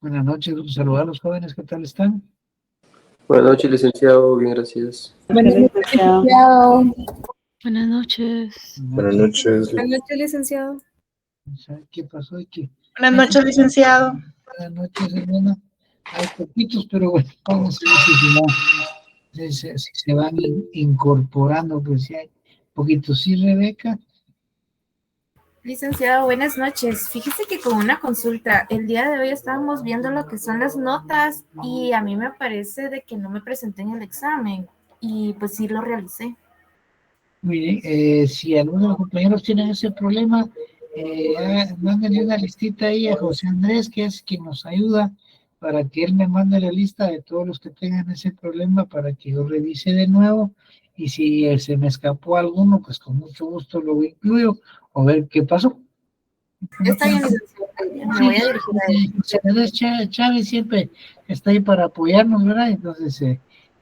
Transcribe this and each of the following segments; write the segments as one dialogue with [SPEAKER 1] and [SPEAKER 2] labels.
[SPEAKER 1] Buenas noches, gusto saludar a los jóvenes, ¿qué tal están?
[SPEAKER 2] Buenas noches, licenciado. Bien, gracias.
[SPEAKER 3] Buenas noches, licenciado.
[SPEAKER 4] Buenas noches.
[SPEAKER 5] Buenas noches.
[SPEAKER 3] Buenas noches, licenciado.
[SPEAKER 1] ¿Qué pasó?
[SPEAKER 6] Buenas noches, licenciado.
[SPEAKER 1] Buenas noches, hermana. Hay poquitos, pero bueno, vamos a ver si se van incorporando, pues si hay poquitos. Sí, Rebeca.
[SPEAKER 7] Licenciado, buenas noches. Fíjese que con una consulta, el día de hoy estábamos viendo lo que son las notas y a mí me parece de que no me presenté en el examen y pues sí lo realicé.
[SPEAKER 1] Mire, si algunos de los compañeros tienen ese problema, mándenle una listita ahí a José Andrés, que es quien nos ayuda, para que él me mande la lista de todos los que tengan ese problema para que yo revise de nuevo, y si se me escapó alguno, pues con mucho gusto lo incluyo, o ver qué pasó.
[SPEAKER 7] Está bien, licenciado. Me voy a dirigir a él.
[SPEAKER 1] José Andrés Chávez siempre está ahí para apoyarnos, ¿verdad? Entonces, le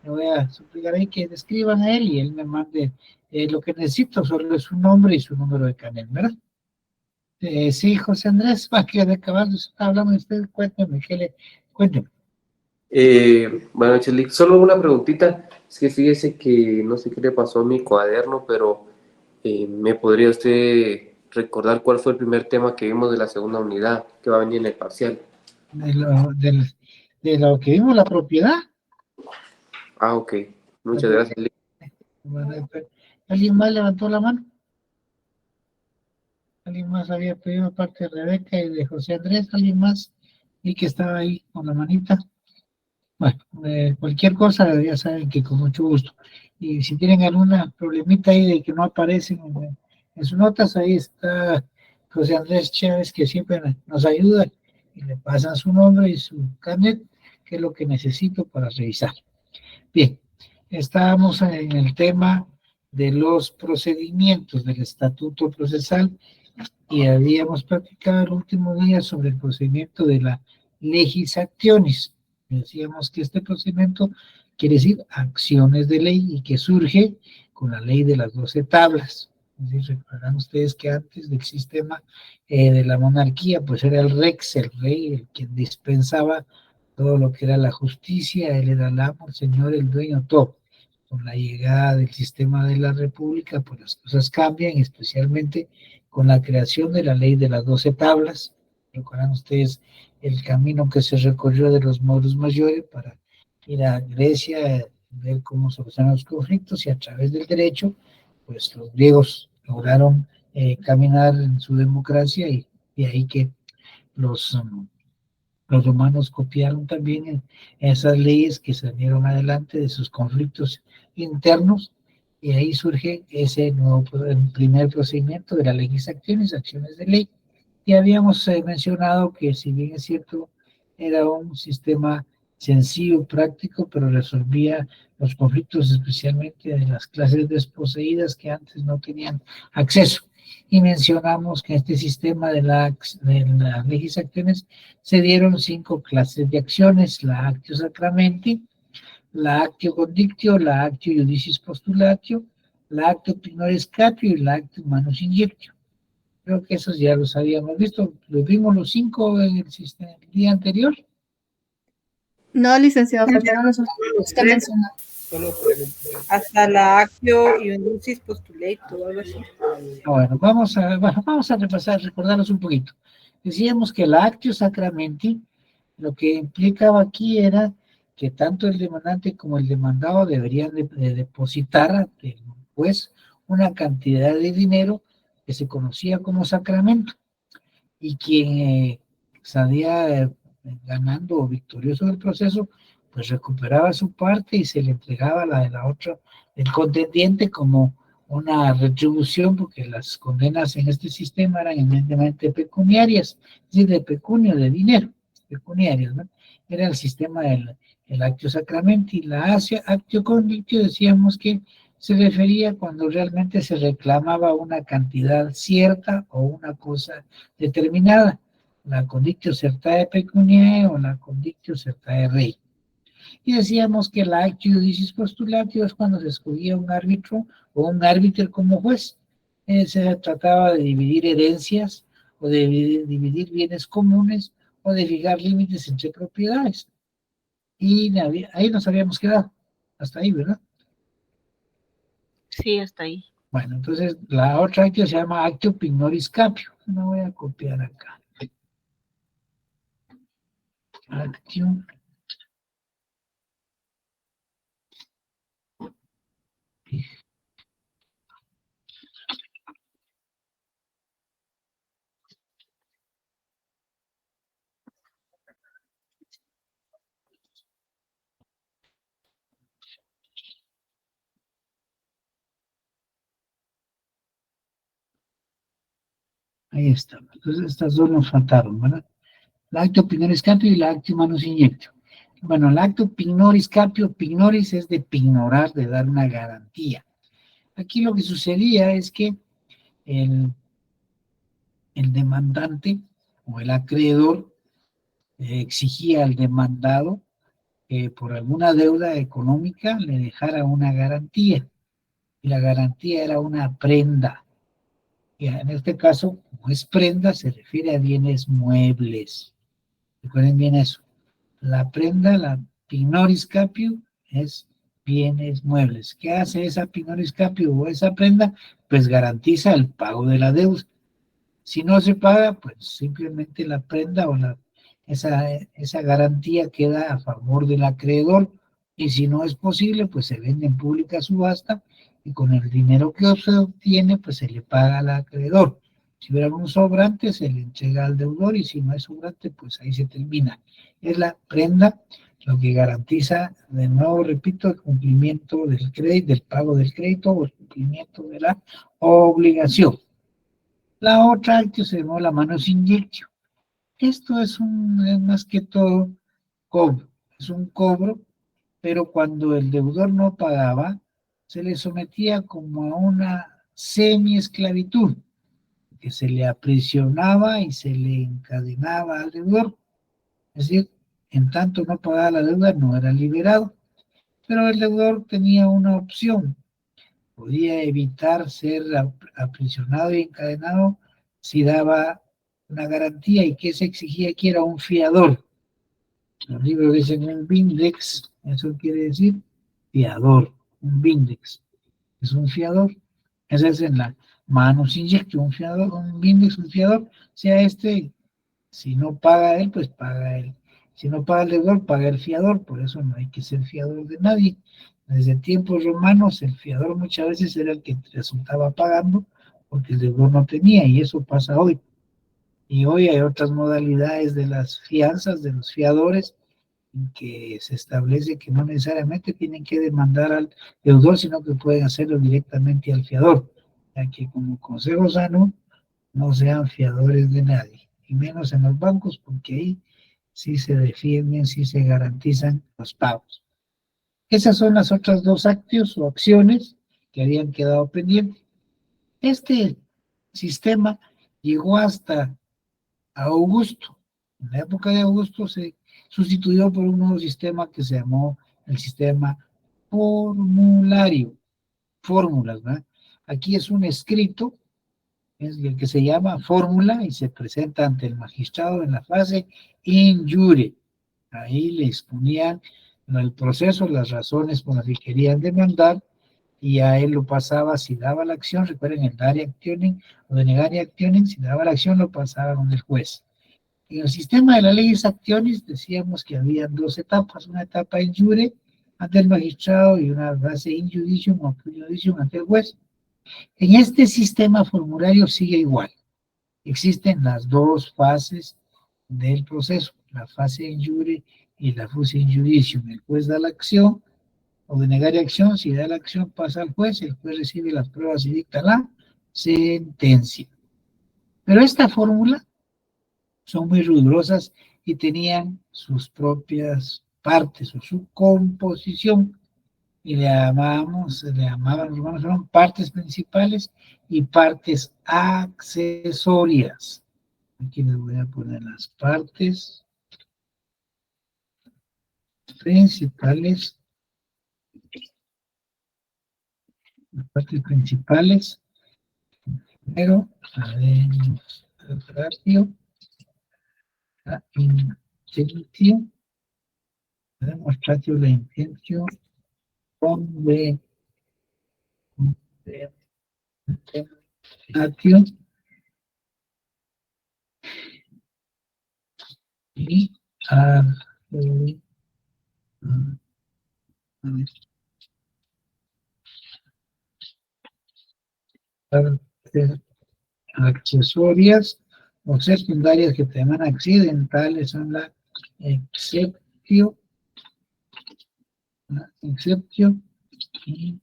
[SPEAKER 1] voy a suplicar ahí que le escriban a él y él me mande lo que necesito, solo es su nombre y su número de canal, ¿verdad? Sí, José Andrés, va que de acabar, está hablando de usted, cuénteme.
[SPEAKER 2] Buenas noches, Lic. Solo una preguntita. Es que fíjese que no sé qué le pasó a mi cuaderno, pero ¿me podría usted recordar cuál fue el primer tema que vimos de la segunda unidad que va a venir en el parcial?
[SPEAKER 1] De lo que vimos, la propiedad.
[SPEAKER 2] Ah, ok. Muchas gracias, Lic.
[SPEAKER 1] ¿Alguien más levantó la mano? ¿Alguien más había pedido parte de Rebeca y de José Andrés? ¿Alguien más? Y que estaba ahí con la manita. Bueno, cualquier cosa ya saben que con mucho gusto. Y si tienen alguna problemita ahí de que no aparecen en sus notas, ahí está José Andrés Chávez, que siempre nos ayuda y le pasan su nombre y su carnet, que es lo que necesito para revisar. Bien, estábamos en el tema de los procedimientos del estatuto procesal y habíamos platicado el último día sobre el procedimiento de la legis actionis. Decíamos que este procedimiento quiere decir acciones de ley y que surge con la ley de las 12 tablas. Es decir, recordarán ustedes que antes del sistema de la monarquía, pues era el rex, el rey, el quien dispensaba todo lo que era la justicia, él era el amo, el señor, el dueño, todo. Con la llegada del sistema de la república, pues las cosas cambian, especialmente con la creación de la ley de las 12 tablas. Recuerdan ustedes el camino que se recorrió de los moros mayores para ir a Grecia, ver cómo solucionar los conflictos, y a través del derecho, pues los griegos lograron caminar en su democracia, y de ahí que los romanos copiaron también esas leyes que salieron adelante de sus conflictos internos, y ahí surge ese nuevo primer procedimiento de la legis actionis, acciones de ley. Y habíamos mencionado que, si bien es cierto, era un sistema sencillo, práctico, pero resolvía los conflictos especialmente de las clases desposeídas que antes no tenían acceso. Y mencionamos que en este sistema de la legis actionis se dieron 5 clases de acciones: la actio sacramenti, la actio condictio, la actio iudicis postulatio, la actio pignoris capio y la actio manus injectio. Creo que esos ya los habíamos visto. ¿Los vimos los 5 en el día anterior?
[SPEAKER 3] No, licenciado, faltaron los otros que usted mencionó. Hasta la actio y iudicis postulato o algo así.
[SPEAKER 1] Bueno, vamos a repasar, recordarnos un poquito. Decíamos que la actio sacramenti, lo que implicaba aquí era que tanto el demandante como el demandado deberían de depositar ante el juez una cantidad de dinero que se conocía como sacramento, y quien salía ganando o victorioso del proceso, pues recuperaba su parte y se le entregaba la de la otra, el contendiente, como una retribución, porque las condenas en este sistema eran eminentemente pecuniarias, es decir, de pecunio, de dinero, pecuniarias, ¿no? Era el sistema del actio sacramenti. La actio condictio decíamos que se refería cuando realmente se reclamaba una cantidad cierta o una cosa determinada, la condictio certae pecuniae o la condictio certae rei. Y decíamos que la actio iudicis postulatio es cuando se escogía un árbitro o un árbiter como juez. Se trataba de dividir herencias o de dividir bienes comunes o de fijar límites entre propiedades. Y ahí nos habíamos quedado, hasta ahí, ¿verdad?
[SPEAKER 4] Sí, hasta ahí.
[SPEAKER 1] Bueno, entonces la otra actio se llama actio pignoris capio. No voy a copiar acá. Actio. Ahí está. Entonces estas dos nos faltaron, ¿verdad? La actio pignoris capio y la actio manus injectio. Bueno, el acto pignoris capio, pignoris es de pignorar, de dar una garantía. Aquí lo que sucedía es que el demandante o el acreedor exigía al demandado que por alguna deuda económica le dejara una garantía. Y la garantía era una prenda. Y en este caso, como es prenda, se refiere a bienes muebles. Recuerden bien eso. La prenda, la pignoris capio, es bienes muebles. ¿Qué hace esa pignoris capio o esa prenda? Pues garantiza el pago de la deuda. Si no se paga, pues simplemente la prenda o esa garantía queda a favor del acreedor. Y si no es posible, pues se vende en pública subasta y con el dinero que se obtiene, pues se le paga al acreedor. Si hubiera un sobrante, se le entrega al deudor y si no hay sobrante, pues ahí se termina. Es la prenda lo que garantiza, de nuevo repito, el cumplimiento del crédito, del pago del crédito o el cumplimiento de la obligación. La otra actio se llamó la manus injectio. Esto es más que todo cobro. Es un cobro, pero cuando el deudor no pagaba, se le sometía como a una semi-esclavitud, que se le aprisionaba y se le encadenaba al deudor. Es decir, en tanto no pagaba la deuda, no era liberado. Pero el deudor tenía una opción. Podía evitar ser aprisionado y encadenado si daba una garantía. ¿Y qué se exigía aquí? Era un fiador. Los libros dicen un vindex, eso quiere decir fiador, un vindex. Es un fiador. Esa es en la manus injectio, un fiador, un vindex, un fiador. Sea si no paga él, pues paga él. Si no paga el deudor, paga el fiador. Por eso no hay que ser fiador de nadie. Desde tiempos romanos, el fiador muchas veces era el que resultaba pagando porque el deudor no tenía, y eso pasa hoy. Y hoy hay otras modalidades de las fianzas, de los fiadores, en que se establece que no necesariamente tienen que demandar al deudor, sino que pueden hacerlo directamente al fiador. Ya que como consejo sano, no sean fiadores de nadie, y menos en los bancos, porque ahí sí se defienden, sí se garantizan los pagos. Esas son las otras dos actios o acciones que habían quedado pendientes. Este sistema llegó hasta Augusto. En la época de Augusto se sustituyó por un nuevo sistema que se llamó el sistema formulario. Fórmulas, ¿verdad? Aquí es un escrito, es el que se llama fórmula y se presenta ante el magistrado en la fase in jure. Ahí le exponían el proceso, las razones por las que querían demandar, y a él lo pasaba, si daba la acción, recuerden el dare actionem o denegare actionem, si daba la acción lo pasaba con el juez. En el sistema de las leyes actionis decíamos que había dos etapas, una etapa in jure ante el magistrado y una fase in judicium o judicium ante el juez. En este sistema formulario sigue igual. Existen las dos fases del proceso, la fase in jure y la fase in judicium. El juez da la acción o denegar acción, si da la acción pasa al juez, el juez recibe las pruebas y dicta la sentencia. Pero esta fórmula son muy rigurosas y tenían sus propias partes o su composición, y le llamaban los romanos, son partes principales y partes accesorias. Aquí les voy a poner las partes principales. Las partes principales. Primero, ratio. la intentio, la demonstratio, la intentio, condenatio y accesorias o secundarias que teman accidentales son la exceptio, y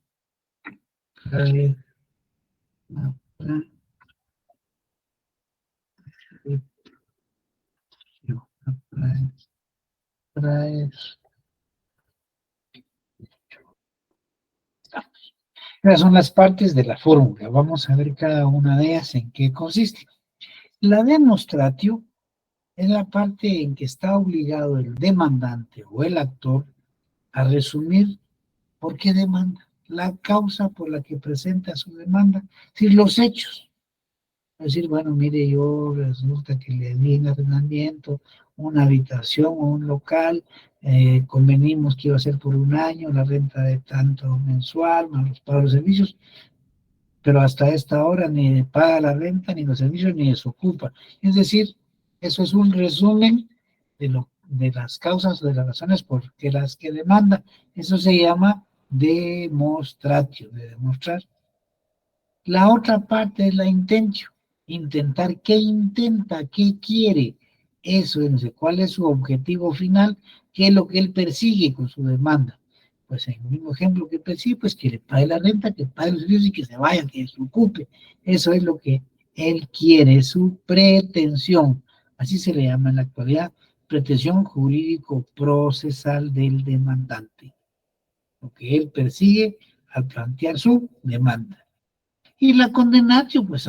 [SPEAKER 1] esas son las partes de la fórmula. Vamos a ver cada una de ellas en qué consiste. La demonstratio es la parte en que está obligado el demandante o el actor a resumir por qué demanda, la causa por la que presenta su demanda, es decir, los hechos. Es decir, bueno, mire, yo resulta que le di en arrendamiento una habitación o un local, convenimos que iba a ser por un año, la renta de tanto mensual, más los pagos de servicios, pero hasta esta hora ni paga la renta, ni los servicios, ni desocupa. Es decir, eso es un resumen de las causas, de las razones por que las que demanda. Eso se llama demonstratio, de demostrar. La otra parte es la intentio, intentar. ¿Qué intenta? ¿Qué quiere? Eso es, ¿cuál es su objetivo final? ¿Qué es lo que él persigue con su demanda? Pues en el mismo ejemplo que persigue, pues que le pague la renta, que pague los servicios y que se vaya, que se ocupe. Eso es lo que él quiere, su pretensión. Así se le llama en la actualidad, pretensión jurídico-procesal del demandante. Lo que él persigue al plantear su demanda. Y la condenatio, pues,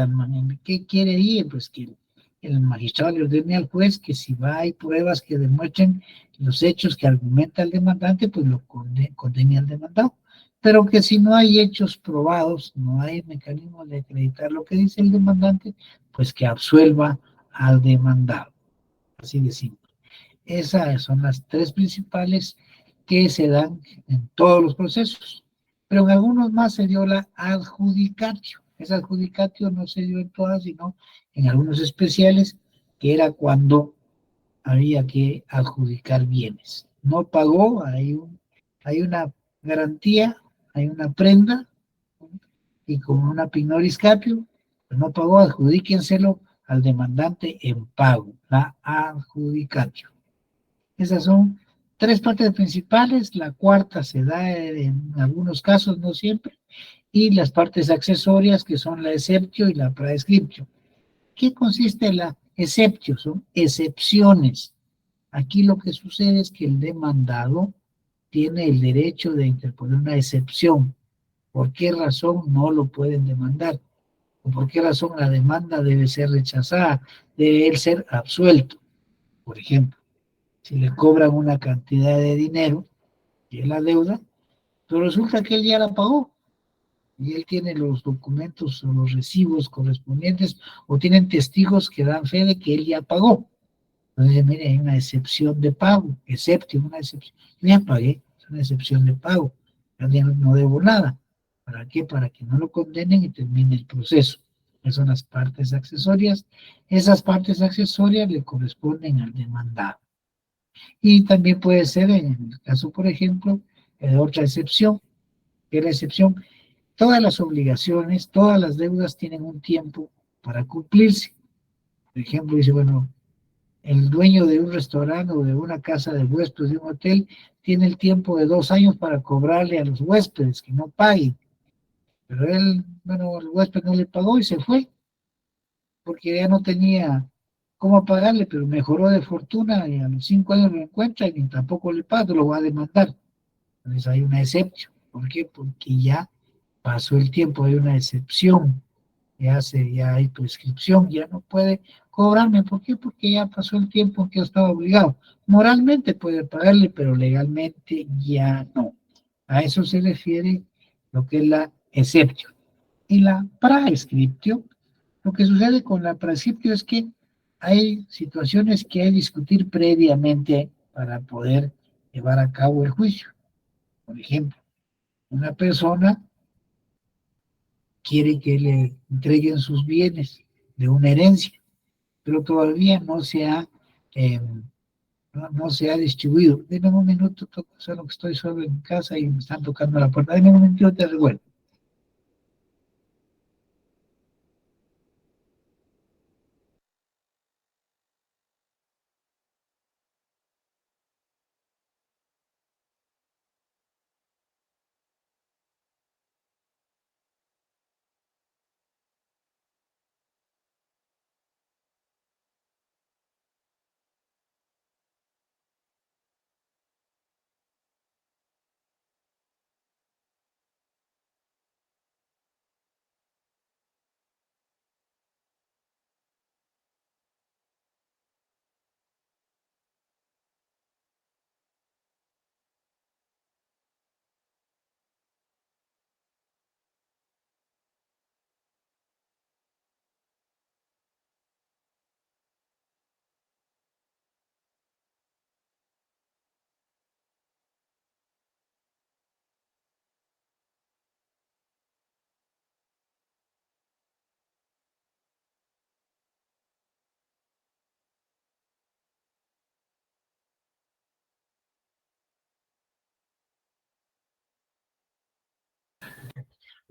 [SPEAKER 1] ¿qué quiere ir? Pues que el magistrado le ordene al juez que si hay pruebas que demuestren los hechos que argumenta el demandante, pues lo condene al demandado. Pero que si no hay hechos probados, no hay mecanismo de acreditar lo que dice el demandante, pues que absuelva al demandado. Así de simple. Esas son las tres principales que se dan en todos los procesos. Pero en algunos más se dio la adjudicatio. Esa adjudicatio no se dio en todas, sino en algunos especiales, que era cuando había que adjudicar bienes. No pagó, hay una garantía, hay una prenda, y con una pignoris capio, pues no pagó, adjudíquenselo al demandante en pago, la adjudicatio. Esas son tres partes principales, la cuarta se da en algunos casos, no siempre, y las partes accesorias que son la exceptio y la praescriptio. ¿Qué consiste la exceptio? Son excepciones. Aquí lo que sucede es que el demandado tiene el derecho de interponer una excepción. ¿Por qué razón no lo pueden demandar? ¿O por qué razón la demanda debe ser rechazada? Debe él ser absuelto, por ejemplo. Si le cobran una cantidad de dinero, y es la deuda, pero resulta que él ya la pagó, y él tiene los documentos o los recibos correspondientes, o tienen testigos que dan fe de que él ya pagó. Entonces, mire, hay una excepción de pago, excepto una excepción. Yo ya pagué, es una excepción de pago, yo no debo nada. ¿Para qué? Para que no lo condenen y termine el proceso. Esas son las partes accesorias. Esas partes accesorias le corresponden al demandado. Y también puede ser, en el caso, por ejemplo, de otra excepción, que es la excepción, todas las obligaciones, todas las deudas tienen un tiempo para cumplirse. Por ejemplo, dice, bueno, el dueño de un restaurante o de una casa de huéspedes, de un hotel, tiene el tiempo de 2 años para cobrarle a los huéspedes que no paguen. Pero él, bueno, el huésped no le pagó y se fue, porque ya no tenía cómo pagarle, pero mejoró de fortuna y a los 5 años lo encuentra y tampoco le paga, lo va a demandar. Entonces hay una excepción. ¿Por qué? Porque ya pasó el tiempo, hay una excepción, ya hay prescripción, ya no puede cobrarme. ¿Por qué? Porque ya pasó el tiempo en que yo estaba obligado. Moralmente puede pagarle, pero legalmente ya no. A eso se refiere lo que es la excepción. Y la praescriptio, lo que sucede con la praescriptio es que hay situaciones que hay que discutir previamente para poder llevar a cabo el juicio. Por ejemplo, una persona quiere que le entreguen sus bienes de una herencia, pero todavía eh, no se ha distribuido. Denme un minuto, solo que estoy solo en casa y me están tocando la puerta. Denme un minuto, te revuelvo.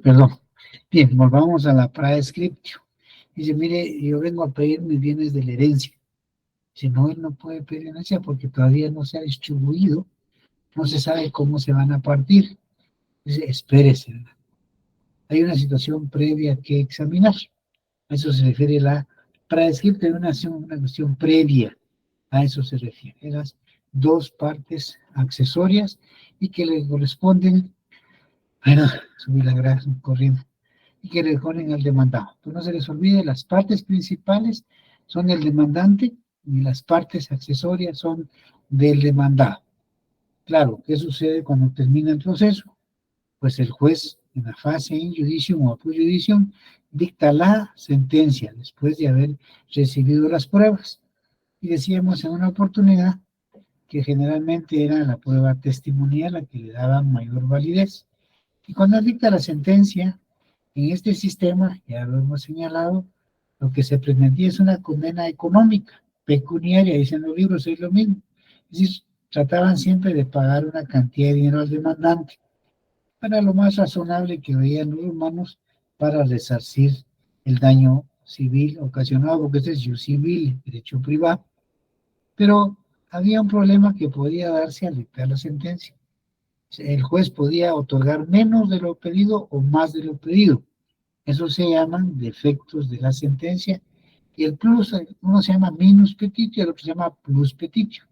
[SPEAKER 1] Perdón. Bien, volvamos a la praescriptio. Dice, mire, yo vengo a pedir mis bienes de la herencia. Si no, él no puede pedir herencia porque todavía no se ha distribuido, no se sabe cómo se van a partir. Dice, espérese, ¿verdad? Hay una situación previa que examinar. A eso se refiere la praescriptio, una cuestión previa. A eso se refiere. Las dos partes accesorias y que le corresponden, bueno, subir la grasa corriendo, y que le corresponden al demandado. Pues no se les olvide, las partes principales son del demandante y las partes accesorias son del demandado. Claro, ¿qué sucede cuando termina el proceso? Pues el juez, en la fase in judicium o apud judicium, dicta la sentencia después de haber recibido las pruebas. Y decíamos en una oportunidad que generalmente era la prueba testimonial la que le daba mayor validez. Y cuando dicta la sentencia, en este sistema, ya lo hemos señalado, lo que se pretendía es una condena económica, pecuniaria, dicen los libros, es lo mismo. Es decir, trataban siempre de pagar una cantidad de dinero al demandante. Era lo más razonable que veían los humanos para resarcir el daño civil ocasionado, porque este es jus civil, derecho privado. Pero había un problema que podía darse al dictar la sentencia. El juez podía otorgar menos de lo pedido o más de lo pedido. Eso se llaman defectos de la sentencia. Y el plus, uno se llama minus petitio, el otro se llama plus petitio.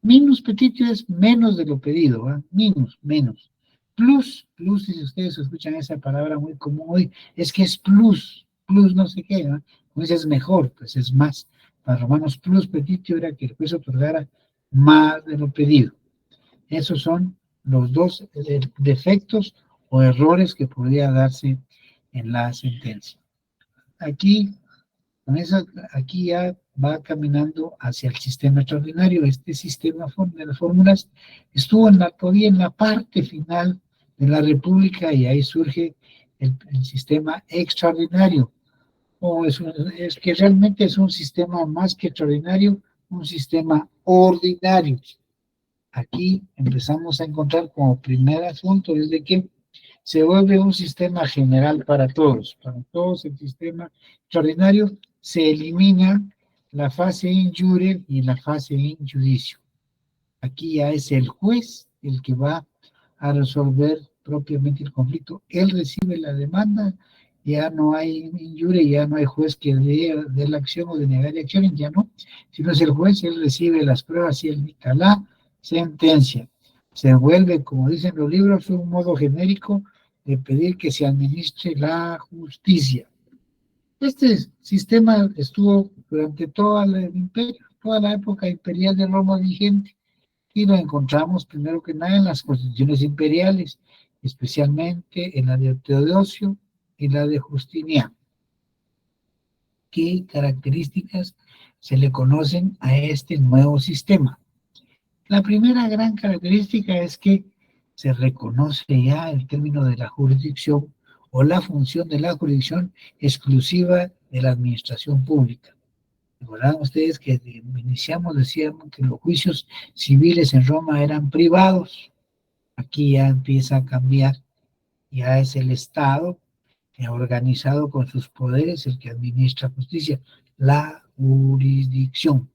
[SPEAKER 1] Minus petitio es menos de lo pedido, ¿va? Minus, menos. Plus, si ustedes escuchan esa palabra muy común hoy, es que es plus no sé qué, ¿no? Pues es mejor, pues es más. Para Romanos, plus petitio era que el juez otorgara más de lo pedido. Esos son los dos defectos o errores que podría darse en la sentencia. Aquí ya va caminando hacia el sistema extraordinario. Este sistema de las fórmulas estuvo todavía en la parte final de la República y ahí surge el sistema extraordinario. Es que realmente es un sistema más que extraordinario, un sistema ordinario. Aquí empezamos a encontrar como primer asunto desde que se vuelve un sistema general para todos el sistema extraordinario, se elimina la fase in jure y la fase in judicio. Aquí ya es el juez el que va a resolver propiamente el conflicto. Él recibe la demanda, ya no hay in jure, ya no hay juez que dé la acción o denegar la acción, ya no, sino es el juez, él recibe las pruebas y él dicta la sentencia. Se vuelve, como dicen los libros, un modo genérico de pedir que se administre la justicia. Este sistema estuvo durante todo el imperio, toda la época imperial de Roma vigente, y lo encontramos primero que nada en las constituciones imperiales, especialmente en la de Teodosio y la de Justiniano. ¿Qué características se le conocen a este nuevo sistema. La primera gran característica es que se reconoce ya el término de la jurisdicción o la función de la jurisdicción exclusiva de la administración pública. Recordarán ustedes que iniciamos, decíamos que los juicios civiles en Roma eran privados. Aquí ya empieza a cambiar, ya es el Estado organizado con sus poderes el que administra justicia, la jurisdicción.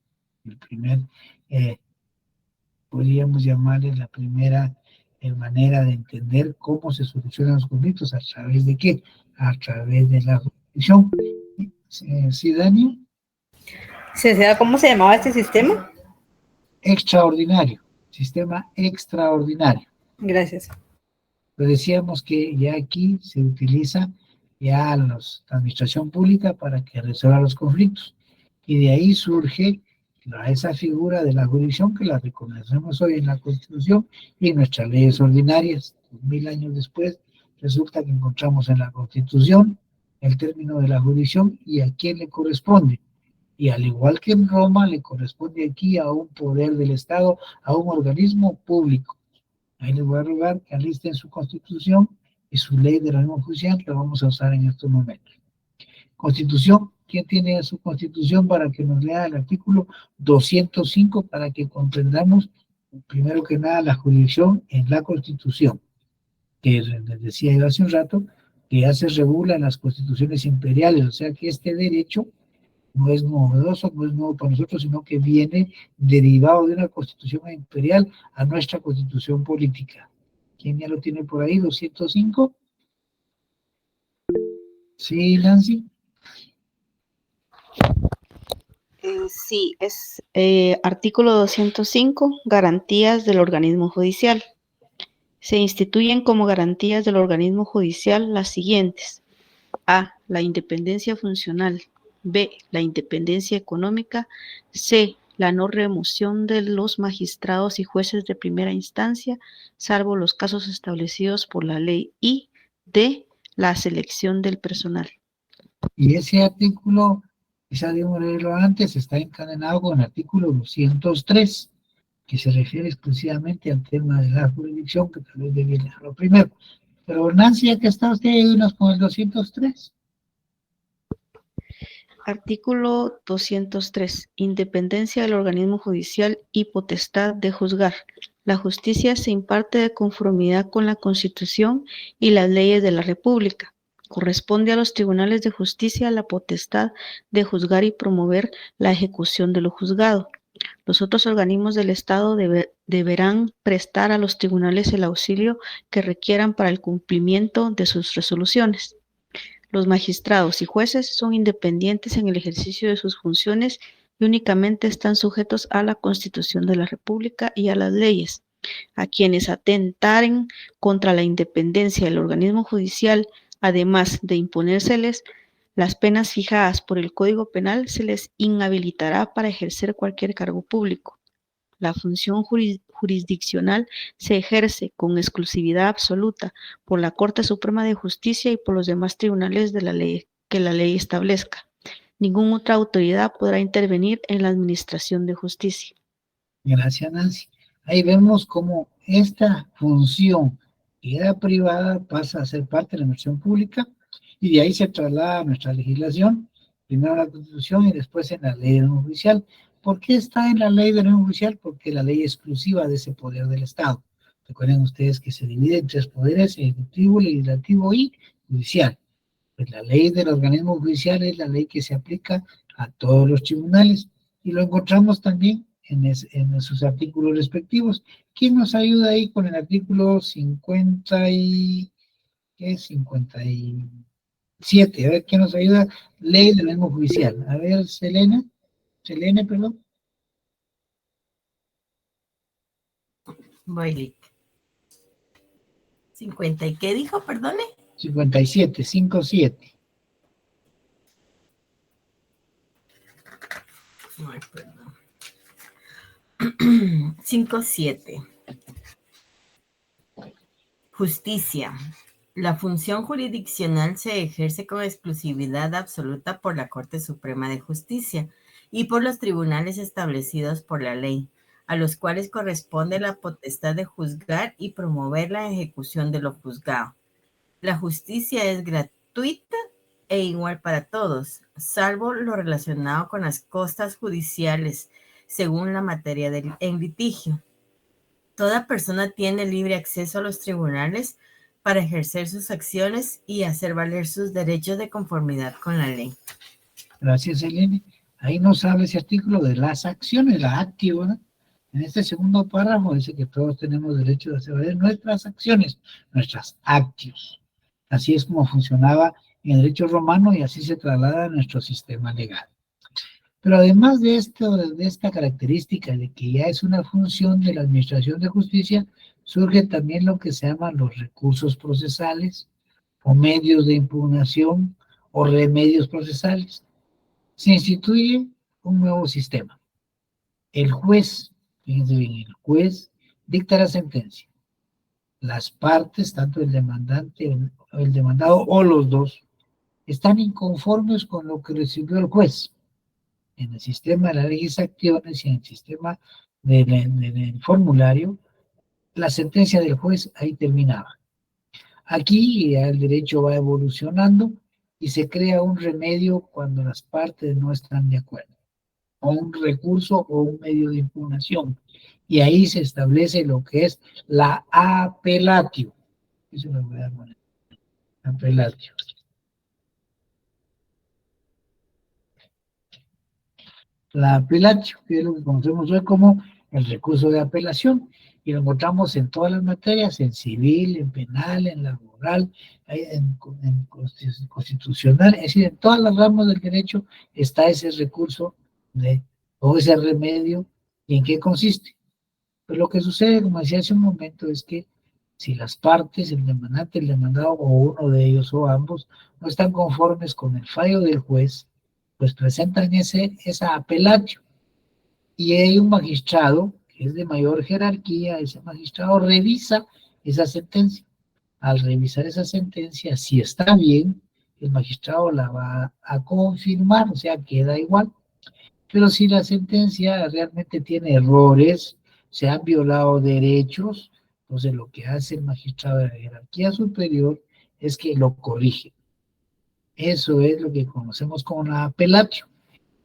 [SPEAKER 1] El primer, podríamos llamarle la primera manera de entender cómo se solucionan los conflictos, ¿a través de qué? A través de la jurisdicción. ¿Sí, Dani?
[SPEAKER 3] ¿Cómo se llamaba este sistema?
[SPEAKER 1] Extraordinario, sistema extraordinario.
[SPEAKER 3] Gracias.
[SPEAKER 1] Pero decíamos que ya aquí se utiliza ya la administración pública para que resuelva los conflictos. Y de ahí surge esa figura de la jurisdicción que la reconocemos hoy en la Constitución y en nuestras leyes ordinarias. 2000 años después, resulta que encontramos en la Constitución el término de la jurisdicción y a quién le corresponde. Y al igual que en Roma, le corresponde aquí a un poder del Estado, a un organismo público. Ahí les voy a rogar que alisten su Constitución y su ley de organismo judicial que vamos a usar en estos momentos. Constitución, ¿quién tiene su Constitución para que nos lea el artículo 205 para que comprendamos, primero que nada, la jurisdicción en la Constitución? Que les decía yo hace un rato, que ya se regula en las constituciones imperiales, o sea que este derecho no es novedoso, no es nuevo para nosotros, sino que viene derivado de una constitución imperial a nuestra constitución política. ¿Quién ya lo tiene por ahí? ¿205? ¿Sí, Nancy?
[SPEAKER 5] Sí, es artículo 205, garantías del organismo judicial. Se instituyen como garantías del organismo judicial las siguientes. A. La independencia funcional. B. La independencia económica. C. La no remoción de los magistrados y jueces de primera instancia, salvo los casos establecidos por la ley. Y D. La selección del personal.
[SPEAKER 1] Y ese artículo, quizá debemos leerlo antes, está encadenado con el artículo 203, que se refiere exclusivamente al tema de la jurisdicción, que tal vez debiera dejarlo primero. Pero Nancy, ya que está usted, ayúdanos con el 203.
[SPEAKER 5] Artículo 203. Independencia del organismo judicial y potestad de juzgar. La justicia se imparte de conformidad con la Constitución y las leyes de la República. Corresponde a los tribunales de justicia la potestad de juzgar y promover la ejecución de lo juzgado. Los otros organismos del Estado deberán prestar a los tribunales el auxilio que requieran para el cumplimiento de sus resoluciones. Los magistrados y jueces son independientes en el ejercicio de sus funciones y únicamente están sujetos a la Constitución de la República y a las leyes. A quienes atentaren contra la independencia del organismo judicial, además de imponérseles las penas fijadas por el Código Penal, se les inhabilitará para ejercer cualquier cargo público. La función jurisdiccional se ejerce con exclusividad absoluta por la Corte Suprema de Justicia y por los demás tribunales de la ley que la ley establezca. Ninguna otra autoridad podrá intervenir en la administración de justicia.
[SPEAKER 1] Gracias, Nancy. Ahí vemos cómo esta función que era privada pasa a ser parte de la administración pública y de ahí se traslada a nuestra legislación, primero en la Constitución y después en la ley de orden judicial. ¿Por qué está en la ley de orden judicial? Porque la ley es exclusiva de ese poder del Estado. Recuerden ustedes que se divide en tres poderes: ejecutivo, legislativo y judicial. Pues la ley del organismo judicial es la ley que se aplica a todos los tribunales y lo encontramos también en sus artículos respectivos. ¿Quién nos ayuda ahí con el artículo 57? A ver, ¿quién nos ayuda? Ley del organismo judicial. A ver, Selene, perdón.
[SPEAKER 8] Voy. 50, ¿y qué dijo? Perdone.
[SPEAKER 1] 57.
[SPEAKER 8] 5.7. Justicia. La función jurisdiccional se ejerce con exclusividad absoluta por la Corte Suprema de Justicia y por los tribunales establecidos por la ley, a los cuales corresponde la potestad de juzgar y promover la ejecución de lo juzgado. La justicia es gratuita e igual para todos, salvo lo relacionado con las costas judiciales, según la materia en litigio. Toda persona tiene libre acceso a los tribunales para ejercer sus acciones y hacer valer sus derechos de conformidad con la ley.
[SPEAKER 1] Gracias, Elena. Ahí nos habla ese artículo de las acciones, la actio, ¿verdad? En este segundo párrafo dice que todos tenemos derecho de hacer valer nuestras acciones, nuestras actios. Así es como funcionaba en el derecho romano y así se traslada a nuestro sistema legal. Pero además de esta característica de que ya es una función de la administración de justicia, surge también lo que se llaman los recursos procesales o medios de impugnación o remedios procesales. Se instituye un nuevo sistema. El juez, fíjense bien, el juez dicta la sentencia. Las partes, tanto el demandante o el demandado o los dos, están inconformes con lo que recibió el juez. En el sistema de las leyes acciones y en el sistema del formulario, la sentencia del juez ahí terminaba. Aquí ya el derecho va evolucionando y se crea un remedio cuando las partes no están de acuerdo, o un recurso o un medio de impugnación. Y ahí se establece lo que es la apelatio. Eso lo voy a poner. Apelatio. La apelatio, que es lo que conocemos hoy como el recurso de apelación, y lo encontramos en todas las materias, en civil, en penal, en laboral, en constitucional, es decir, en todas las ramas del derecho está ese recurso o ese remedio. ¿Y en qué consiste? Pues lo que sucede, como decía hace un momento, es que si las partes, el demandante, el demandado o uno de ellos o ambos, no están conformes con el fallo del juez, pues presentan esa apelatio. Y hay un magistrado que es de mayor jerarquía, ese magistrado revisa esa sentencia. Al revisar esa sentencia, si está bien, el magistrado la va a confirmar, o sea, queda igual. Pero si la sentencia realmente tiene errores, se han violado derechos, entonces lo que hace el magistrado de la jerarquía superior es que lo corrige. Eso es lo que conocemos como la apelatio.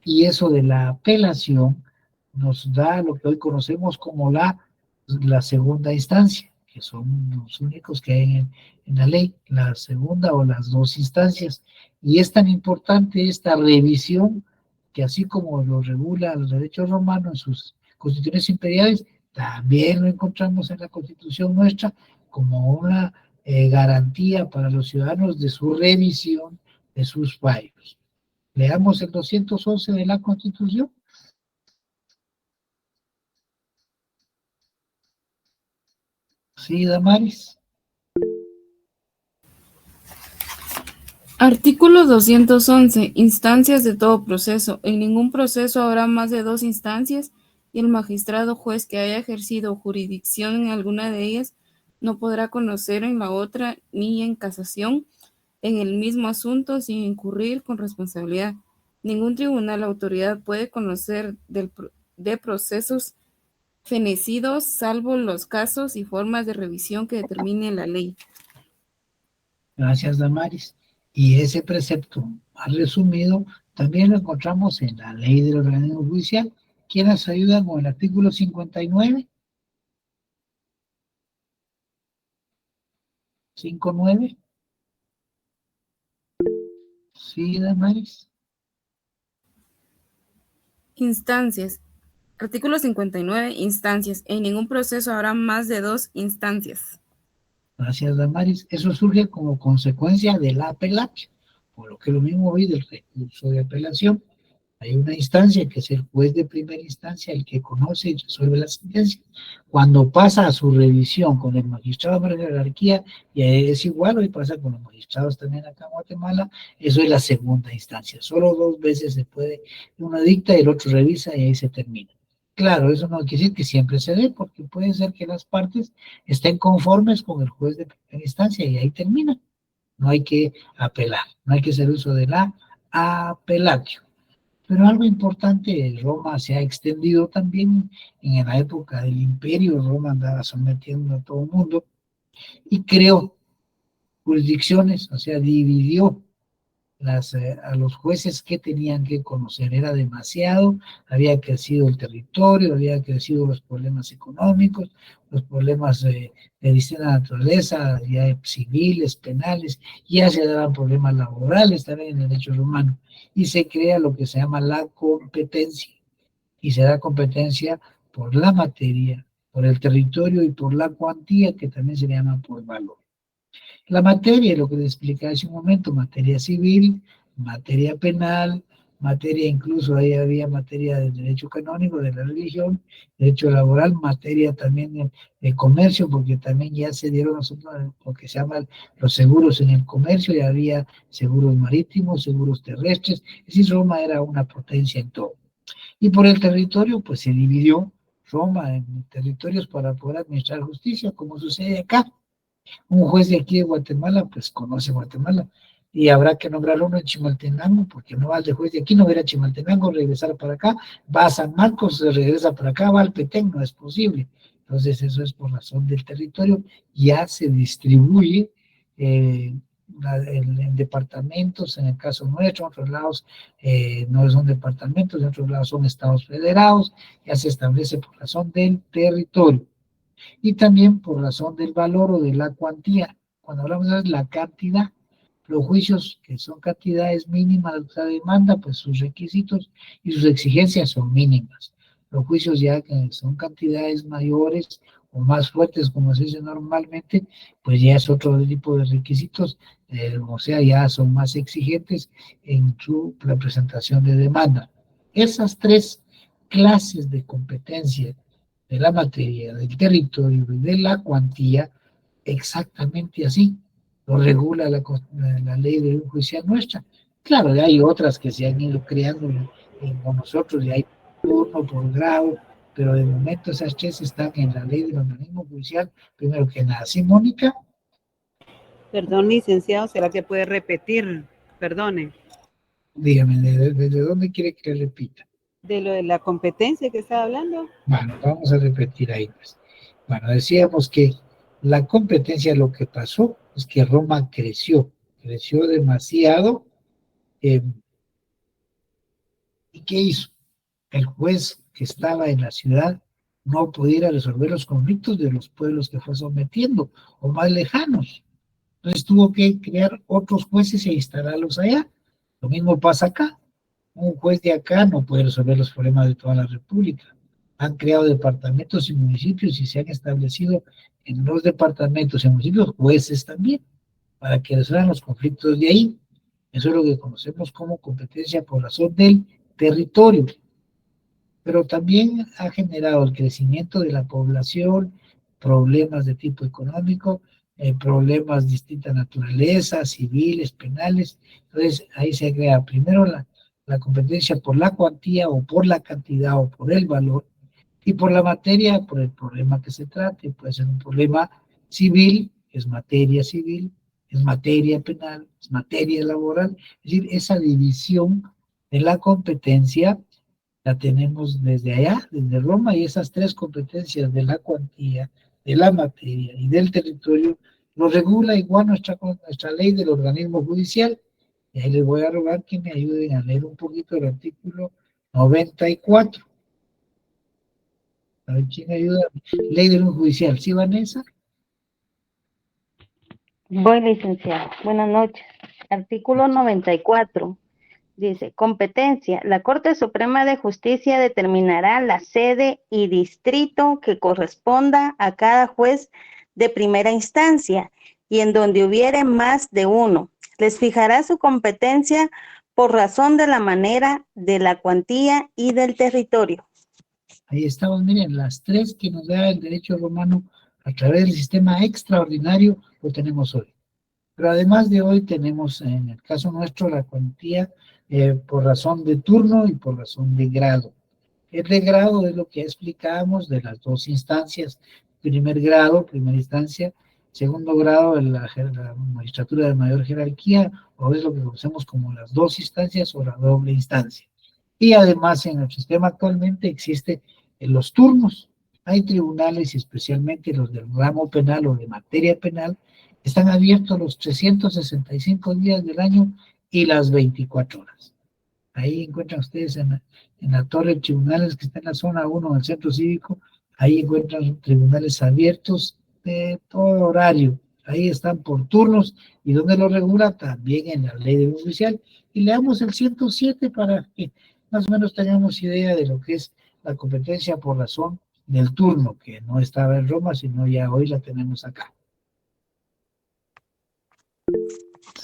[SPEAKER 1] Y eso de la apelación nos da lo que hoy conocemos como la segunda instancia, que son los únicos que hay en la ley, la segunda o las dos instancias. Y es tan importante esta revisión que así como lo regula el derecho romano en sus constituciones imperiales, también lo encontramos en la constitución nuestra como una garantía para los ciudadanos de su revisión de sus fallos. Leamos el 211 de la Constitución. Sí, Damaris.
[SPEAKER 9] Artículo 211. Instancias de todo proceso. En ningún proceso habrá más de 2 instancias y el magistrado juez que haya ejercido jurisdicción en alguna de ellas no podrá conocer en la otra ni en casación en el mismo asunto sin incurrir con responsabilidad. Ningún tribunal o autoridad puede conocer de procesos fenecidos, salvo los casos y formas de revisión que determine la ley.
[SPEAKER 1] Gracias, Damaris. Y ese precepto, más resumido, también lo encontramos en la ley del organismo judicial. ¿Quién nos ayuda con el artículo 59? 59. Sí, Damaris.
[SPEAKER 9] Instancias. Artículo 59. Instancias. En ningún proceso habrá más de 2 instancias.
[SPEAKER 1] Gracias, Damaris. Eso surge como consecuencia de la apelación, por lo que lo mismo hoy del recurso de apelación. Hay una instancia que es el juez de primera instancia, el que conoce y resuelve la sentencia. Cuando pasa a su revisión con el magistrado de jerarquía, y es igual, hoy pasa con los magistrados también acá en Guatemala, eso es la segunda instancia. Solo 2 veces se puede, uno dicta y el otro revisa y ahí se termina. Claro, eso no quiere decir que siempre se dé, porque puede ser que las partes estén conformes con el juez de primera instancia y ahí termina. No hay que apelar, no hay que hacer uso de la apelatio. Pero algo importante, Roma se ha extendido también en la época del imperio, Roma andaba sometiendo a todo el mundo y creó jurisdicciones, o sea, dividió a los jueces que tenían que conocer. Era demasiado, había crecido el territorio, había crecido los problemas económicos, los problemas de distinta naturaleza, ya civiles, penales, ya se daban problemas laborales también en el derecho romano, y se crea lo que se llama la competencia, y se da competencia por la materia, por el territorio y por la cuantía, que también se llama por valor. La materia, lo que les expliqué hace un momento, materia civil, materia penal, materia incluso ahí había materia del derecho canónico, de la religión, derecho laboral, materia también de comercio, porque también ya se dieron lo que se llaman los seguros en el comercio, ya había seguros marítimos, seguros terrestres, es decir, Roma era una potencia en todo. Y por el territorio, pues se dividió Roma en territorios para poder administrar justicia, como sucede acá. Un juez de aquí de Guatemala, pues conoce Guatemala, y habrá que nombrar uno en Chimaltenango, porque no va al de juez de aquí, no va a ir a Chimaltenango, regresar para acá, va a San Marcos, se regresa para acá, va al Petén, no es posible. Entonces eso es por razón del territorio, ya se distribuye en departamentos, en el caso nuestro, en otros lados no son departamentos, en otros lados son estados federados, ya se establece por razón del territorio. Y también por razón del valor o de la cuantía. Cuando hablamos de la cantidad, los juicios que son cantidades mínimas de la demanda, pues sus requisitos y sus exigencias son mínimas. Los juicios ya que son cantidades mayores o más fuertes, como se dice normalmente, pues ya es otro tipo de requisitos, o sea, ya son más exigentes en su presentación de demanda. Esas tres clases de competencia de la materia, del territorio y de la cuantía, exactamente así lo regula la ley de judicial nuestra. Claro, hay otras que se han ido creando con nosotros, y hay turno por grado, pero de momento esas tres están en la ley del organismo judicial, primero que nada. ¿Sí, Mónica?
[SPEAKER 10] Perdón, licenciado, ¿será que puede repetir? Perdone.
[SPEAKER 1] Dígame, ¿desde dónde quiere que repita?
[SPEAKER 10] De lo de la competencia que estaba hablando.
[SPEAKER 1] Bueno, vamos a repetir ahí, pues. Bueno, decíamos que la competencia, lo que pasó es que Roma creció demasiado. ¿Y qué hizo? El juez que estaba en la ciudad no pudiera resolver los conflictos de los pueblos que fue sometiendo, o más lejanos. Entonces tuvo que crear otros jueces e instalarlos allá. Lo mismo pasa acá. Un juez de acá no puede resolver los problemas de toda la república. Han creado departamentos y municipios y se han establecido en los departamentos y municipios jueces también, para que resuelvan los conflictos de ahí. Eso es lo que conocemos como competencia por razón del territorio. Pero también ha generado el crecimiento de la población, problemas de tipo económico, problemas de distinta naturaleza, civiles, penales. Entonces ahí se crea primero la competencia por la cuantía o por la cantidad o por el valor, y por la materia, por el problema que se trate. Puede ser un problema civil, es materia civil, es materia penal, es materia laboral. Es decir, esa división de la competencia la tenemos desde allá, desde Roma, y esas tres competencias de la cuantía, de la materia y del territorio lo regula igual nuestra ley del organismo judicial. Y ahí les voy a rogar que me ayuden a leer un poquito el artículo 94. A ver, ¿quién ayuda? Ley del judicial. ¿Sí, Vanessa?
[SPEAKER 11] Voy, licenciado. Buenas noches. Artículo 94. Dice, competencia. La Corte Suprema de Justicia determinará la sede y distrito que corresponda a cada juez de primera instancia y en donde hubiere más de uno. Les fijará su competencia por razón de la manera, de la cuantía y del territorio.
[SPEAKER 1] Ahí estamos, miren, las tres que nos da el derecho romano a través del sistema extraordinario lo tenemos hoy. Pero además de hoy tenemos en el caso nuestro la cuantía por razón de turno y por razón de grado. El de grado es lo que explicábamos de las dos instancias, primer grado, primera instancia, segundo grado en la magistratura de mayor jerarquía, o es lo que conocemos como las dos instancias o la doble instancia. Y además en el sistema actualmente existen los turnos. Hay tribunales, y especialmente los del ramo penal o de materia penal, están abiertos los 365 días del año y las 24 horas. Ahí encuentran ustedes en la torre de tribunales que está en la zona 1 del centro cívico, ahí encuentran tribunales abiertos de todo horario. Ahí están por turnos, y donde lo regula también en la ley de oficial. Y leamos el 107 para que más o menos tengamos idea de lo que es la competencia por razón del turno, que no estaba en Roma, sino ya hoy la tenemos acá.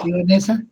[SPEAKER 1] ¿Sí, Vanessa?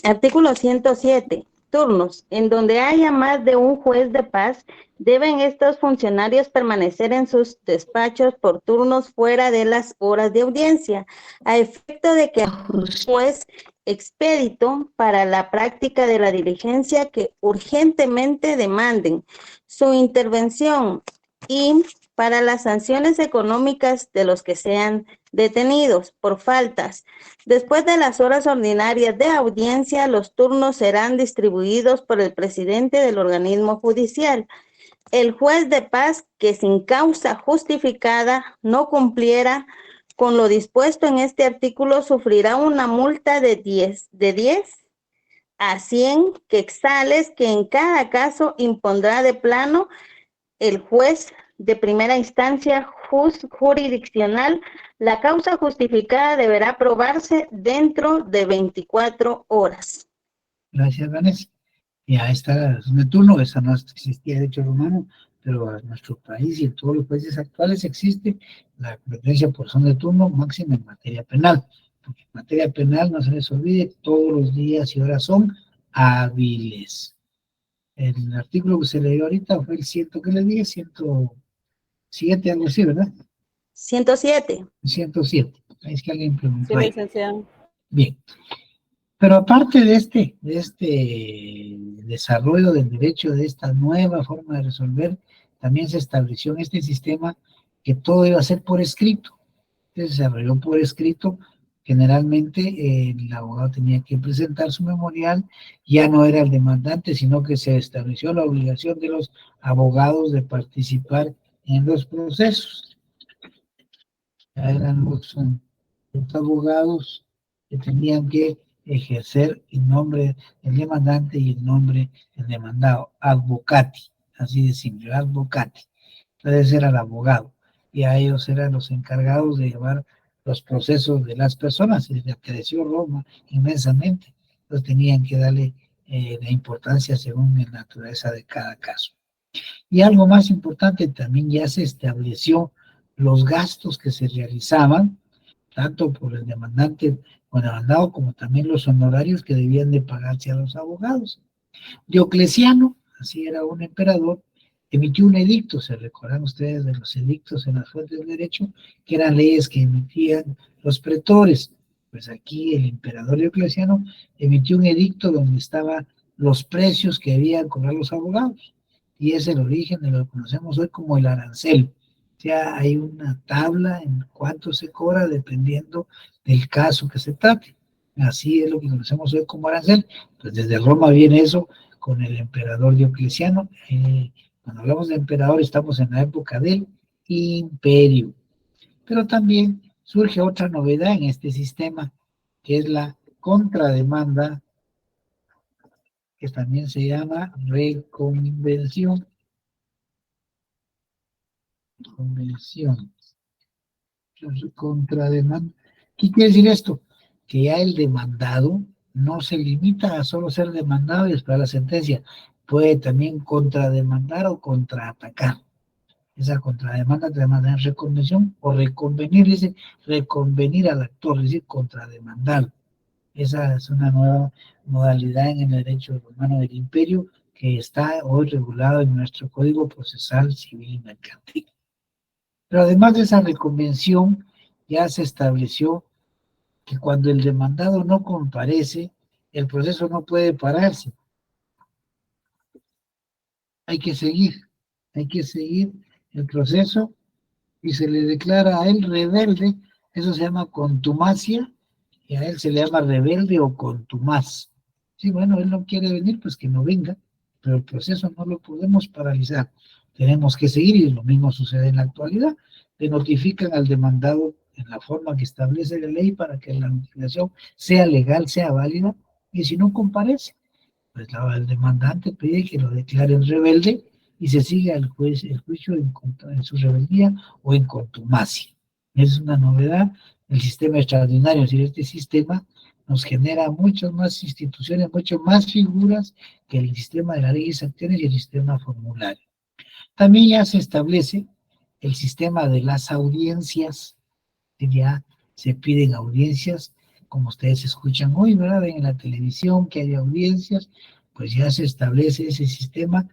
[SPEAKER 11] Artículo 107. Turnos. En donde haya más de un juez de paz, deben estos funcionarios permanecer en sus despachos por turnos fuera de las horas de audiencia, a efecto de que un juez expedito para la práctica de la diligencia que urgentemente demanden su intervención, y para las sanciones económicas de los que sean detenidos por faltas. Después de las horas ordinarias de audiencia, los turnos serán distribuidos por el presidente del organismo judicial. El juez de paz que sin causa justificada no cumpliera con lo dispuesto en este artículo sufrirá una multa de 10 a 100 quetzales, que en cada caso impondrá de plano el juez de primera instancia jurisdiccional. La causa justificada deberá probarse dentro de 24 horas.
[SPEAKER 1] Gracias, Vanessa. Ya está el turno, esa no existía de derecho romano, pero en nuestro país y en todos los países actuales existe la competencia por razón de turno máxima en materia penal. Porque en materia penal, no se les olvide, todos los días y horas son hábiles. El artículo que se leyó ahorita fue el 100, ¿qué le dije? 107, algo así, ¿verdad?
[SPEAKER 11] 107.
[SPEAKER 1] 107. Ahí es que alguien preguntó
[SPEAKER 10] Sí,
[SPEAKER 1] ahí.
[SPEAKER 10] licenciado.
[SPEAKER 1] Bien. Pero aparte de este desarrollo del derecho, de esta nueva forma de resolver, también se estableció en este sistema que todo iba a ser por escrito. Entonces se desarrolló por escrito. Generalmente el abogado tenía que presentar su memorial, ya no era el demandante, sino que se estableció la obligación de los abogados de participar en los procesos. Ya eran los abogados que tenían que ejercer el nombre del demandante y el nombre del demandado, advocati, así de simple, advocati. Entonces era el abogado, y a ellos eran los encargados de llevar los procesos de las personas, y les creció Roma inmensamente, entonces tenían que darle la importancia según la naturaleza de cada caso. Y algo más importante, también ya se estableció los gastos que se realizaban, tanto por el demandante o demandado, como también los honorarios que debían de pagarse a los abogados. Diocleciano, así era un emperador, emitió un edicto, se recuerdan ustedes de los edictos en las fuentes del derecho, que eran leyes que emitían los pretores. Pues aquí el emperador Diocleciano emitió un edicto donde estaban los precios que debían cobrar los abogados, y es el origen de lo que conocemos hoy como el arancel. O sea, hay una tabla en cuánto se cobra dependiendo del caso que se trate. Así es lo que conocemos hoy como arancel. Pues desde Roma viene eso con el emperador Diocleciano. Cuando hablamos de emperador estamos en la época del imperio. Pero también surge otra novedad en este sistema, que es la contrademanda, que también se llama reconvención. Contrademanda. ¿Qué quiere decir esto? Que ya el demandado no se limita a solo ser demandado y esperar la sentencia, puede también contrademandar o contraatacar. Esa contrademanda te demanda en reconvención o reconvenir, dice reconvenir al actor, es decir, contrademandar. Esa es una nueva modalidad en el derecho romano del imperio que está hoy regulado en nuestro Código Procesal Civil y Mercantil. Pero además de esa reconvención, ya se estableció que cuando el demandado no comparece, el proceso no puede pararse. Hay que seguir el proceso, y se le declara a él rebelde. Eso se llama contumacia, y a él se le llama rebelde o contumaz. Sí, bueno, él no quiere venir, pues que no venga, pero el proceso no lo podemos paralizar, tenemos que seguir, y lo mismo sucede en la actualidad. Le notifican al demandado en la forma que establece la ley para que la notificación sea legal, sea válida, y si no comparece, pues el demandante pide que lo declaren rebelde y se siga el juicio en su rebeldía o en contumacia. Es una novedad del sistema extraordinario, es decir, este sistema nos genera muchas más instituciones, muchas más figuras que el sistema de las leyes acciones y el sistema formulario. También ya se establece el sistema de las audiencias, que ya se piden audiencias, como ustedes escuchan hoy, ¿verdad? En la televisión que hay audiencias, pues ya se establece ese sistema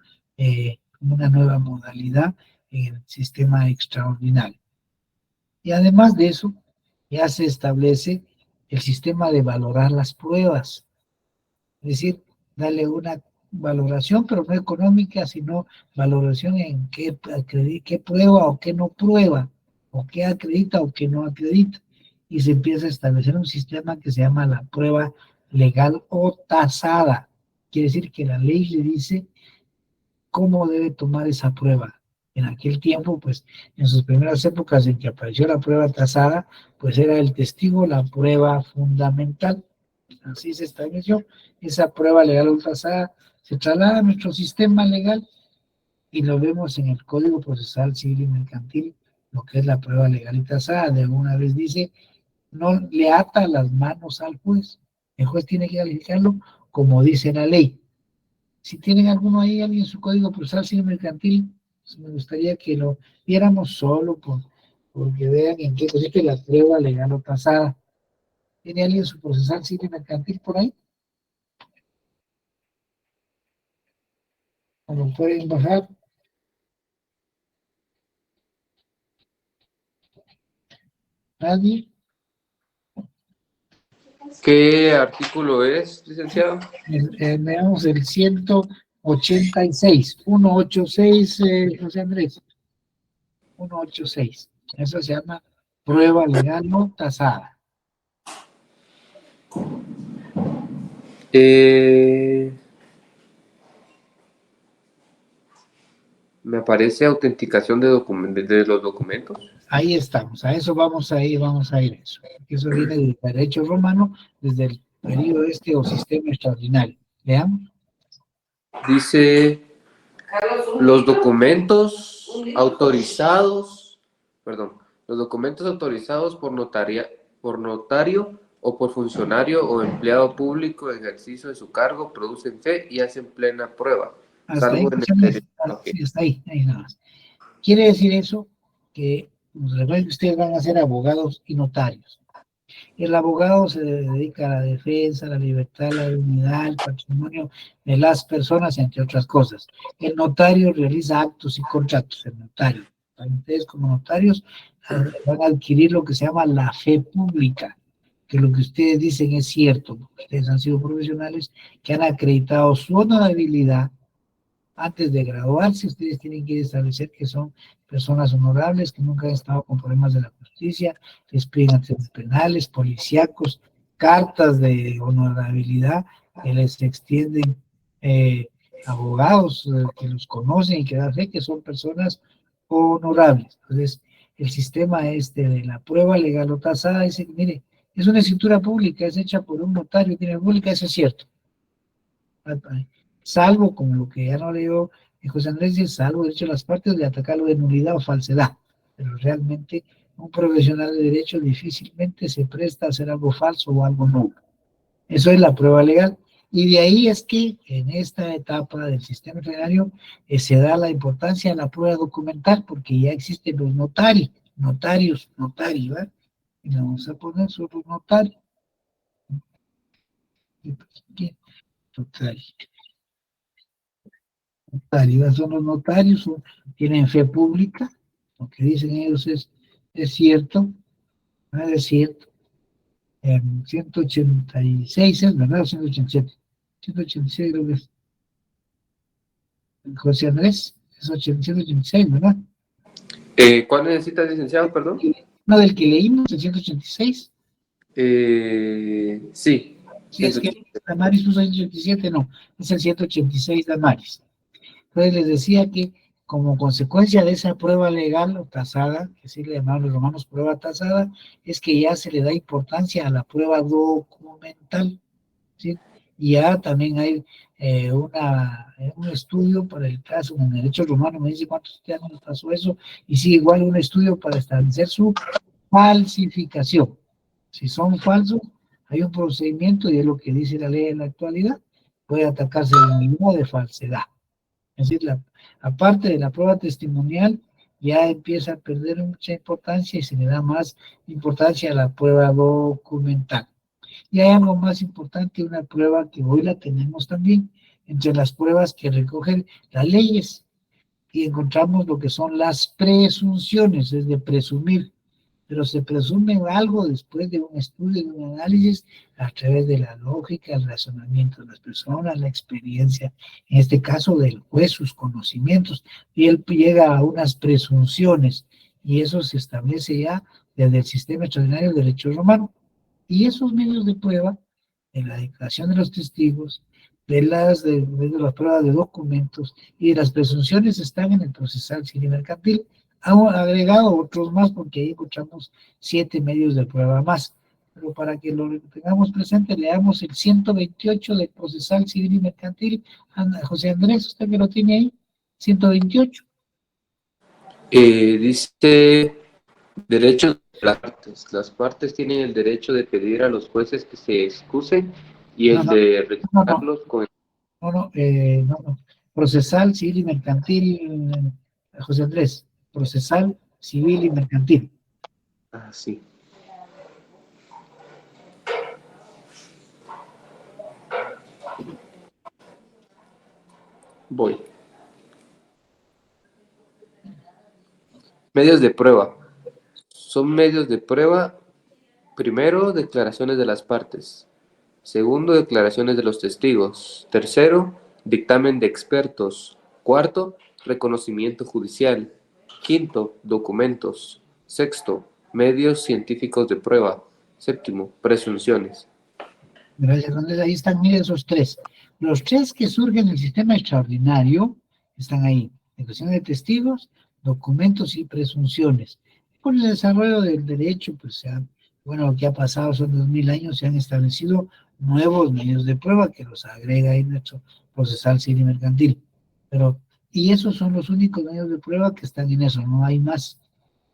[SPEAKER 1] como una nueva modalidad en el sistema extraordinario. Y además de eso, ya se establece el sistema de valorar las pruebas, es decir, darle una valoración, pero no económica, sino valoración en qué prueba o qué no prueba, o qué acredita o qué no acredita. Y se empieza a establecer un sistema que se llama la prueba legal o tasada. Quiere decir que la ley le dice cómo debe tomar esa prueba. En aquel tiempo, pues, en sus primeras épocas en que apareció la prueba tasada, pues era el testigo la prueba fundamental. Así se estableció. Esa prueba legal o tasada se traslada a nuestro sistema legal y lo vemos en el Código Procesal Civil y Mercantil, lo que es la prueba legal y tasada. De alguna vez dice, no le ata las manos al juez. El juez tiene que calificarlo como dice la ley. Si tienen alguno ahí, alguien en su Código Procesal Civil y Mercantil, pues me gustaría que lo viéramos solo porque vean en qué consiste la prueba legal o tasada. ¿Tiene alguien su Procesal Civil y Mercantil por ahí? ¿O lo pueden bajar? ¿Nadie?
[SPEAKER 2] ¿Qué artículo es, licenciado?
[SPEAKER 1] Veamos el 186, 186, José Andrés. 186. Eso se llama prueba legal no tasada.
[SPEAKER 2] Me aparece autenticación de los documentos.
[SPEAKER 1] Ahí estamos, a eso vamos a ir eso. Eso viene del derecho romano, desde el periodo o sistema extraordinario. Veamos.
[SPEAKER 2] Dice, los documentos autorizados por notario o por funcionario o empleado público en ejercicio de su cargo producen fe y hacen plena prueba.
[SPEAKER 1] Hasta ahí, hasta ahí nada más. Quiere decir eso que ustedes van a ser abogados y notarios. El abogado se dedica a la defensa, a la libertad, a la dignidad, al patrimonio de las personas, entre otras cosas. El notario realiza actos y contratos, el notario. Ustedes como notarios van a adquirir lo que se llama la fe pública, que lo que ustedes dicen es cierto, porque ustedes han sido profesionales que han acreditado su honorabilidad. Antes de graduarse, ustedes tienen que establecer que son personas honorables, que nunca han estado con problemas de la justicia, les piden antecedentes penales, policíacos, cartas de honorabilidad que les extienden abogados que los conocen y que dan fe que son personas honorables. Entonces, el sistema de la prueba legal o tasada dice que, mire, es una escritura pública, es hecha por un notario, tiene pública, eso es cierto. Salvo, como lo que ya no leyó José Andrés, dice, salvo derecho a las partes de atacarlo de nulidad o falsedad. Pero realmente un profesional de derecho difícilmente se presta a hacer algo falso o algo nulo. Eso es la prueba legal. Y de ahí es que en esta etapa del sistema extraordinario se da la importancia de la prueba documental, porque ya existen los notarios, ¿verdad? Y le vamos a poner solo notario. Notarios, son los notarios, tienen fe pública, lo que dicen ellos es cierto, ¿no? Es cierto. 186 es, ¿verdad? 187. 186 creo que es. José Andrés, es 186, ¿verdad?
[SPEAKER 2] ¿Cuál necesitas, licenciado, perdón?
[SPEAKER 1] No, del que leímos, el 186.
[SPEAKER 2] Sí.
[SPEAKER 1] Sí, es que Damaris puso 187, no, es el 186 Damaris. Entonces les decía que como consecuencia de esa prueba legal o tasada, que sí le llamaban los romanos prueba tasada, es que ya se le da importancia a la prueba documental, ¿sí? Y ya también hay un estudio para el caso, en el derecho romano me dice cuántos años pasó eso, y sí, igual un estudio para establecer su falsificación. Si son falsos, hay un procedimiento, y es lo que dice la ley en la actualidad, puede atacarse el mínimo de falsedad. Es decir, aparte de la prueba testimonial, ya empieza a perder mucha importancia y se le da más importancia a la prueba documental. Y hay algo más importante, una prueba que hoy la tenemos también, entre las pruebas que recogen las leyes, y encontramos lo que son las presunciones, es de presumir, pero se presume algo después de un estudio, de un análisis, a través de la lógica, el razonamiento de las personas, la experiencia, en este caso del juez, sus conocimientos, y él llega a unas presunciones, y eso se establece ya desde el sistema extraordinario del derecho romano. Y esos medios de prueba, de la declaración de los testigos, de las pruebas de documentos y de las presunciones están en el procesal civil mercantil. Han agregado otros más porque ahí encontramos 7 medios de prueba más. Pero para que lo tengamos presente, leamos el 128 del procesal civil y mercantil. José Andrés, usted que lo tiene ahí, 128.
[SPEAKER 2] Dice derechos de las partes. Las partes tienen el derecho de pedir a los jueces que se excusen y el de rechazarlos con...
[SPEAKER 1] No. Procesal civil y mercantil, José Andrés. Procesal civil y mercantil.
[SPEAKER 2] Ah, sí. Voy. Medios de prueba. Son medios de prueba, primero, declaraciones de las partes. Segundo, declaraciones de los testigos. Tercero, dictamen de expertos. Cuarto, reconocimiento judicial. Quinto, documentos. Sexto, medios científicos de prueba. Séptimo, presunciones.
[SPEAKER 1] Gracias, Andrés. Ahí están, miren esos 3. Los 3 que surgen del sistema extraordinario están ahí. Declaraciones de testigos, documentos y presunciones. Con el desarrollo del derecho, pues lo que ha pasado son 2000 años, se han establecido nuevos medios de prueba que los agrega ahí nuestro procesal civil y mercantil. Y esos son los únicos medios de prueba que están en eso, no hay más.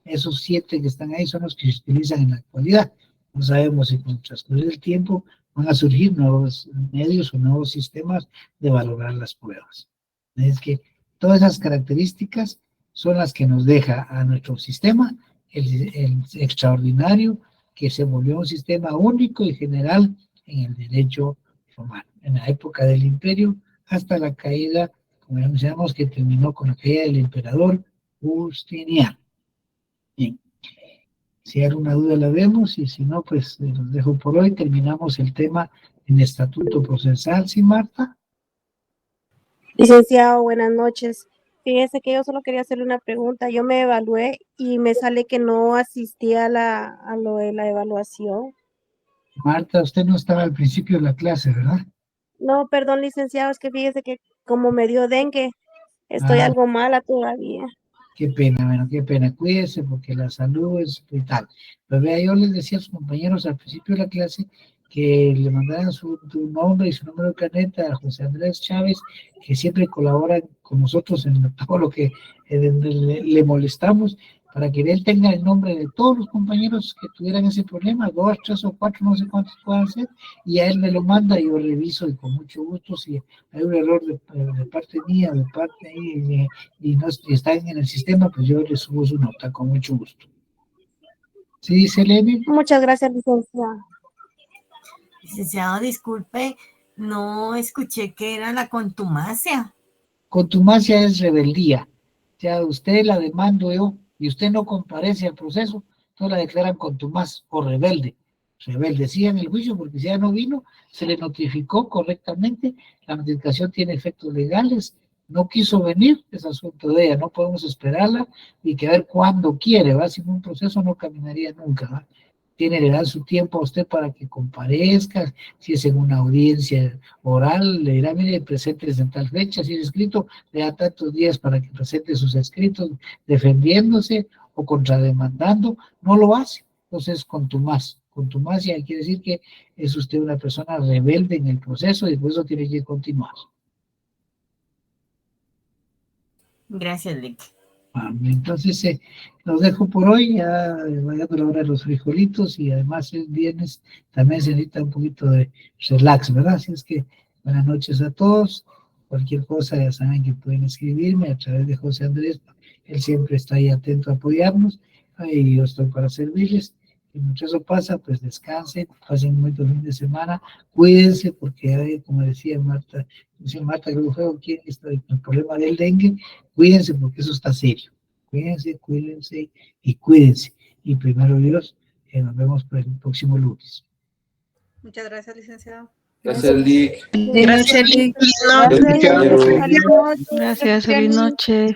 [SPEAKER 1] Esos 7 que están ahí son los que se utilizan en la actualidad. No sabemos si con el transcurrir del tiempo van a surgir nuevos medios o nuevos sistemas de valorar las pruebas. Es que todas esas características son las que nos deja a nuestro sistema, el extraordinario, que se volvió un sistema único y general en el derecho romano. En la época del imperio, hasta la caída, como ya mencionamos, que terminó con la caída del emperador Justiniano. Bien. Si hay alguna duda la vemos, y si no, pues los dejo por hoy. Terminamos el tema en estatuto procesal, ¿sí, Marta?
[SPEAKER 12] Licenciado, buenas noches. Fíjese que yo solo quería hacerle una pregunta. Yo me evalué y me sale que no asistí a lo de la evaluación.
[SPEAKER 1] Marta, usted no estaba al principio de la clase, ¿verdad?
[SPEAKER 12] No, perdón, licenciado, es que fíjese que como me dio dengue, estoy algo mala todavía.
[SPEAKER 1] Qué pena, bueno, qué pena. Cuídese porque la salud es vital. Pero vea, yo les decía a sus compañeros al principio de la clase que le mandaran su nombre y su número de carnet a José Andrés Chávez, que siempre colabora con nosotros en todo lo que le molestamos, para que él tenga el nombre de todos los compañeros que tuvieran ese problema, 2, 3 o 4, no sé cuántos puedan ser, y a él me lo manda y yo reviso, y con mucho gusto, si hay un error de parte mía, de parte ahí, y no está en el sistema, pues yo le subo su nota con mucho gusto. ¿Sí, Selene?
[SPEAKER 12] Muchas gracias, licenciado.
[SPEAKER 8] Licenciado, disculpe, no escuché qué era la contumacia.
[SPEAKER 1] Contumacia es rebeldía. O sea, usted la demando yo y usted no comparece al proceso, entonces la declaran contumaz o rebelde. Rebeldecía en el juicio porque si ya no vino, se le notificó correctamente, la notificación tiene efectos legales, no quiso venir, es asunto de ella, no podemos esperarla y que ver cuándo quiere, ¿va? Sin un proceso no caminaría nunca, ¿va? le dan su tiempo a usted para que comparezca, si es en una audiencia oral, le dirá, mire, presente en tal fecha, si es escrito, le da tantos días para que presente sus escritos defendiéndose o contrademandando, no lo hace, entonces contumaz ya quiere decir que es usted una persona rebelde en el proceso y por eso tiene que continuar.
[SPEAKER 8] Gracias, Lick.
[SPEAKER 1] Entonces, los dejo por hoy, ya vaya a la hora de los frijolitos y además es viernes, también se necesita un poquito de relax, ¿verdad? Así es que buenas noches a todos, cualquier cosa ya saben que pueden escribirme a través de José Andrés, él siempre está ahí atento a apoyarnos, y yo estoy para servirles, y mientras eso pasa, pues descansen, pasen un buen fin de semana, cuídense, porque hay, como decía Marta, creo que fue aquí, el problema del dengue, cuídense porque eso está serio, cuídense y cuídense, y primero Dios, nos vemos para el próximo lunes.
[SPEAKER 3] Muchas gracias, licenciado.
[SPEAKER 2] Gracias, Lick.
[SPEAKER 9] Gracias, Lick.
[SPEAKER 2] Gracias, Lick.
[SPEAKER 5] Gracias, feliz noche.